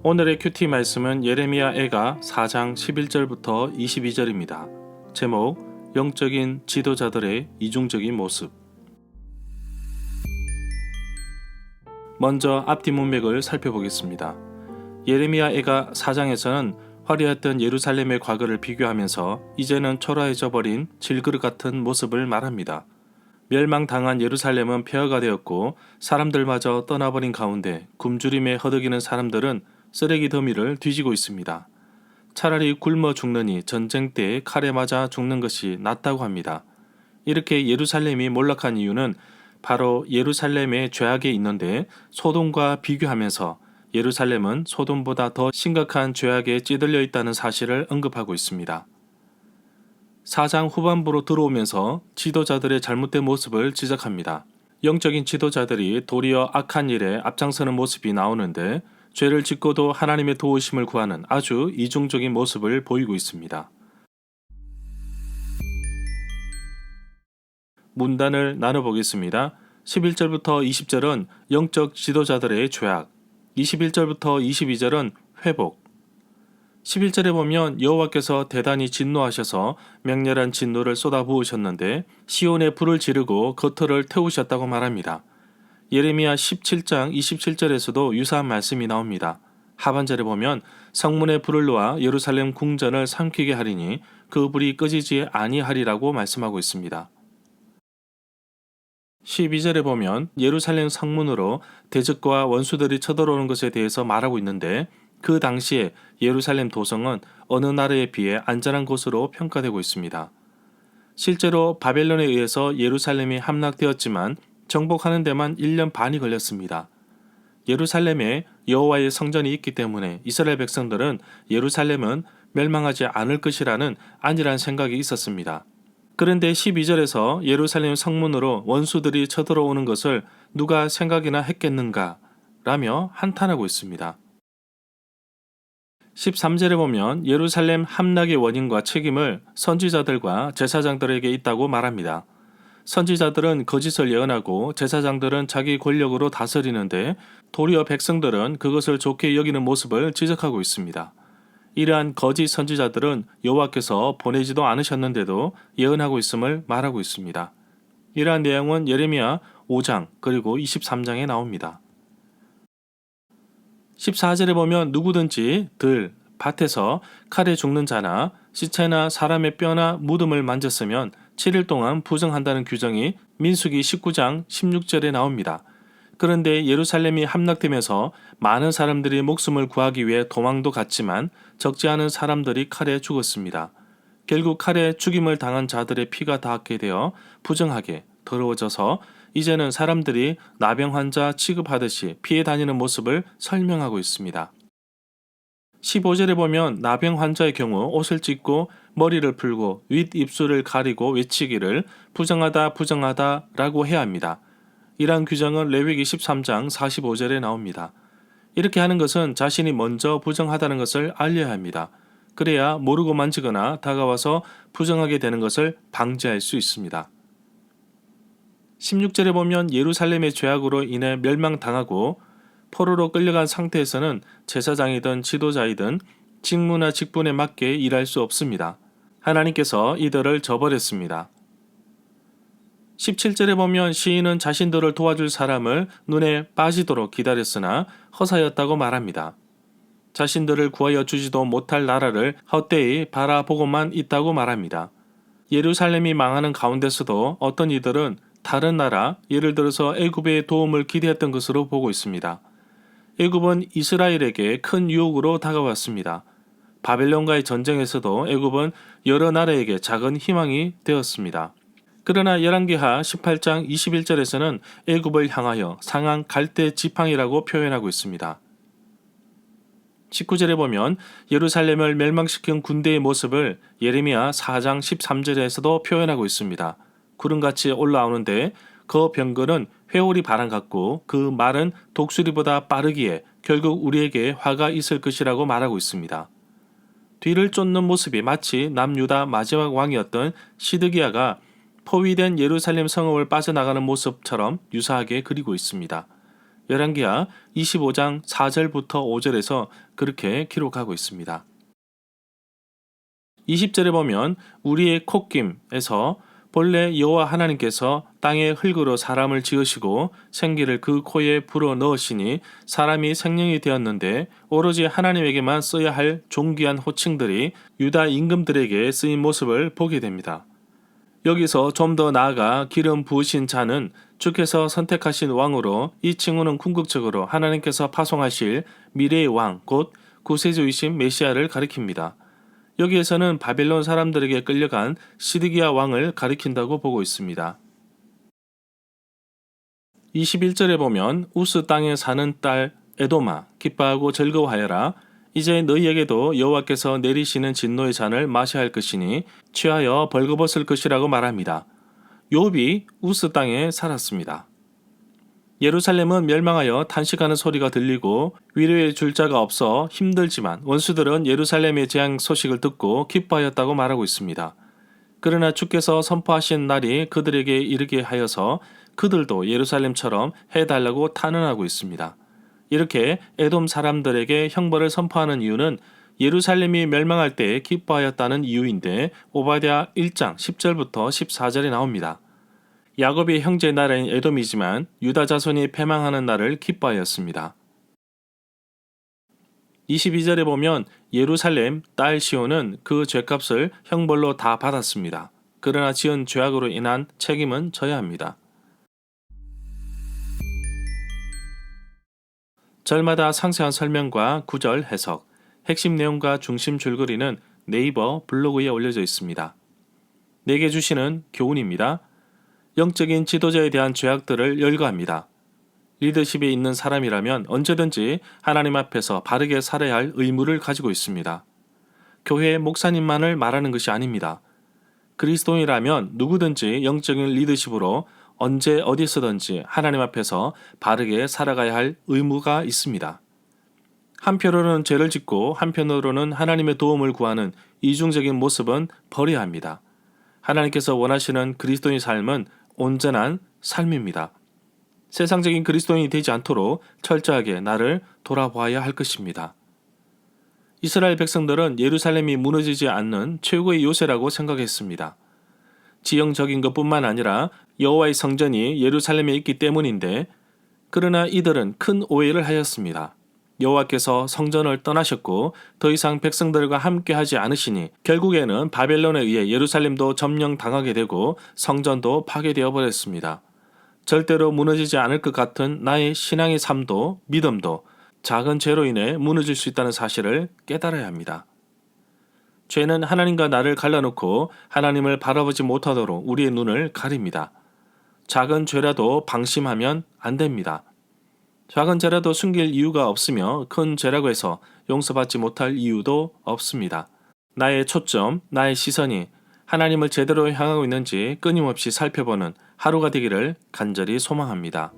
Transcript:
오늘의 큐티 말씀은 예레미야 애가 4장 11절부터 22절입니다. 제목, 영적인 지도자들의 이중적인 모습. 먼저 앞뒤 문맥을 살펴보겠습니다. 예레미야 애가 4장에서는 화려했던 예루살렘의 과거를 비교하면서 이제는 초라해져 버린 질그릇 같은 모습을 말합니다. 멸망당한 예루살렘은 폐허가 되었고 사람들마저 떠나버린 가운데 굶주림에 허덕이는 사람들은 쓰레기 더미를 뒤지고 있습니다. 차라리 굶어 죽느니 전쟁 때 칼에 맞아 죽는 것이 낫다고 합니다. 이렇게 예루살렘이 몰락한 이유는 바로 예루살렘의 죄악에 있는데 소돔과 비교하면서 예루살렘은 소돔보다 더 심각한 죄악에 찌들려 있다는 사실을 언급하고 있습니다. 4장 후반부로 들어오면서 지도자들의 잘못된 모습을 지적합니다. 영적인 지도자들이 도리어 악한 일에 앞장서는 모습이 나오는데 죄를 짓고도 하나님의 도우심을 구하는 아주 이중적인 모습을 보이고 있습니다. 문단을 나눠보겠습니다. 11절부터 20절은 영적 지도자들의 죄악, 21절부터 22절은 회복. 11절에 보면 여호와께서 대단히 진노하셔서 맹렬한 진노를 쏟아부으셨는데 시온에 불을 지르고 거터를 태우셨다고 말합니다. 예레미야 17장 27절에서도 유사한 말씀이 나옵니다. 하반절에 보면 성문에 불을 놓아 예루살렘 궁전을 삼키게 하리니 그 불이 꺼지지 아니하리라고 말씀하고 있습니다. 12절에 보면 예루살렘 성문으로 대적과 원수들이 쳐들어오는 것에 대해서 말하고 있는데 그 당시에 예루살렘 도성은 어느 나라에 비해 안전한 곳으로 평가되고 있습니다. 실제로 바벨론에 의해서 예루살렘이 함락되었지만 정복하는 데만 1년 반이 걸렸습니다. 예루살렘에 여호와의 성전이 있기 때문에 이스라엘 백성들은 예루살렘은 멸망하지 않을 것이라는 안일한 생각이 있었습니다. 그런데 12절에서 예루살렘 성문으로 원수들이 쳐들어오는 것을 누가 생각이나 했겠는가 라며 한탄하고 있습니다. 13절에 보면 예루살렘 함락의 원인과 책임을 선지자들과 제사장들에게 있다고 말합니다. 선지자들은 거짓을 예언하고 제사장들은 자기 권력으로 다스리는데 도리어 백성들은 그것을 좋게 여기는 모습을 지적하고 있습니다. 이러한 거짓 선지자들은 여호와께서 보내지도 않으셨는데도 예언하고 있음을 말하고 있습니다. 이러한 내용은 예레미야 5장 그리고 23장에 나옵니다. 14절에 보면 누구든지 밭에서 칼에 죽는 자나 시체나 사람의 뼈나 무덤을 만졌으면 7일 동안 부정한다는 규정이 민수기 19장 16절에 나옵니다. 그런데 예루살렘이 함락되면서 많은 사람들이 목숨을 구하기 위해 도망도 갔지만 적지 않은 사람들이 칼에 죽었습니다. 결국 칼에 죽임을 당한 자들의 피가 닿게 되어 부정하게 더러워져서 이제는 사람들이 나병 환자 취급하듯이 피해 다니는 모습을 설명하고 있습니다. 15절에 보면 나병 환자의 경우 옷을 찢고 머리를 풀고 윗입술을 가리고 외치기를 부정하다 부정하다 라고 해야 합니다. 이러한 규정은 레위기 13장 45절에 나옵니다. 이렇게 하는 것은 자신이 먼저 부정하다는 것을 알려야 합니다. 그래야 모르고 만지거나 다가와서 부정하게 되는 것을 방지할 수 있습니다. 16절에 보면 예루살렘의 죄악으로 인해 멸망당하고 포로로 끌려간 상태에서는 제사장이든 지도자이든 직무나 직분에 맞게 일할 수 없습니다. 하나님께서 이들을 저버렸습니다. 17절에 보면 시인은 자신들을 도와줄 사람을 눈에 빠지도록 기다렸으나 허사였다고 말합니다. 자신들을 구하여 주지도 못할 나라를 헛되이 바라보고만 있다고 말합니다. 예루살렘이 망하는 가운데서도 어떤 이들은 다른 나라, 예를 들어서 애굽의 도움을 기대했던 것으로 보고 있습니다. 애굽은 이스라엘에게 큰 유혹으로 다가왔습니다. 바벨론과의 전쟁에서도 애굽은 여러 나라에게 작은 희망이 되었습니다. 그러나 열왕기하 18장 21절에서는 애굽을 향하여 상한 갈대 지팡이라고 표현하고 있습니다. 19절에 보면 예루살렘을 멸망시킨 군대의 모습을 예레미야 4장 13절에서도 표현하고 있습니다. 구름같이 올라오는데 그 병거는 회오리 바람 같고 그 말은 독수리보다 빠르기에 결국 우리에게 화가 있을 것이라고 말하고 있습니다. 뒤를 쫓는 모습이 마치 남유다 마지막 왕이었던 시드기야가 포위된 예루살렘 성읍을 빠져나가는 모습처럼 유사하게 그리고 있습니다. 열왕기하 25장 4절부터 5절에서 그렇게 기록하고 있습니다. 20절에 보면 우리의 콧김에서 본래 여호와 하나님께서 땅의 흙으로 사람을 지으시고 생기를 그 코에 불어 넣으시니 사람이 생명이 되었는데 오로지 하나님에게만 써야 할 존귀한 호칭들이 유다 임금들에게 쓰인 모습을 보게 됩니다. 여기서 좀 더 나아가 기름 부으신 자는 주께서 선택하신 왕으로 이 칭호는 궁극적으로 하나님께서 파송하실 미래의 왕, 곧 구세주이신 메시아를 가리킵니다. 여기에서는 바벨론 사람들에게 끌려간 시드기야 왕을 가리킨다고 보고 있습니다. 21절에 보면 우스 땅에 사는 딸 에도마 기뻐하고 즐거워하여라. 이제 너희에게도 여호와께서 내리시는 진노의 잔을 마셔야 할 것이니 취하여 벌거벗을 것이라고 말합니다. 욥이 우스 땅에 살았습니다. 예루살렘은 멸망하여 탄식하는 소리가 들리고 위로해 줄 자가 없어 힘들지만 원수들은 예루살렘의 재앙 소식을 듣고 기뻐하였다고 말하고 있습니다. 그러나 주께서 선포하신 날이 그들에게 이르게 하여서 그들도 예루살렘처럼 해달라고 탄원하고 있습니다. 이렇게 에돔 사람들에게 형벌을 선포하는 이유는 예루살렘이 멸망할 때 기뻐하였다는 이유인데 오바댜 1장 10절부터 14절에 나옵니다. 야곱의 형제 나라인 에돔이지만 유다 자손이 패망하는 날을 기뻐하였습니다. 22절에 보면 예루살렘 딸 시온은 그 죄값을 형벌로 다 받았습니다. 그러나 지은 죄악으로 인한 책임은 져야 합니다. 절마다 상세한 설명과 구절 해석, 핵심 내용과 중심 줄거리는 네이버 블로그에 올려져 있습니다. 내게 주시는 교훈입니다. 영적인 지도자에 대한 죄악들을 열거합니다. 리더십에 있는 사람이라면 언제든지 하나님 앞에서 바르게 살아야 할 의무를 가지고 있습니다. 교회 목사님만을 말하는 것이 아닙니다. 그리스도인이라면 누구든지 영적인 리더십으로 언제 어디서든지 하나님 앞에서 바르게 살아가야 할 의무가 있습니다. 한편으로는 죄를 짓고 한편으로는 하나님의 도움을 구하는 이중적인 모습은 버려야 합니다. 하나님께서 원하시는 그리스도인 삶은 온전한 삶입니다. 세상적인 그리스도인이 되지 않도록 철저하게 나를 돌아보아야 할 것입니다. 이스라엘 백성들은 예루살렘이 무너지지 않는 최고의 요새라고 생각했습니다. 지형적인 것뿐만 아니라 여호와의 성전이 예루살렘에 있기 때문인데 그러나 이들은 큰 오해를 하였습니다. 여호와께서 성전을 떠나셨고 더 이상 백성들과 함께하지 않으시니 결국에는 바벨론에 의해 예루살렘도 점령당하게 되고 성전도 파괴되어 버렸습니다. 절대로 무너지지 않을 것 같은 나의 신앙의 삶도 믿음도 작은 죄로 인해 무너질 수 있다는 사실을 깨달아야 합니다. 죄는 하나님과 나를 갈라놓고 하나님을 바라보지 못하도록 우리의 눈을 가립니다. 작은 죄라도 방심하면 안 됩니다. 작은 죄라도 숨길 이유가 없으며 큰 죄라고 해서 용서받지 못할 이유도 없습니다. 나의 초점, 나의 시선이 하나님을 제대로 향하고 있는지 끊임없이 살펴보는 하루가 되기를 간절히 소망합니다.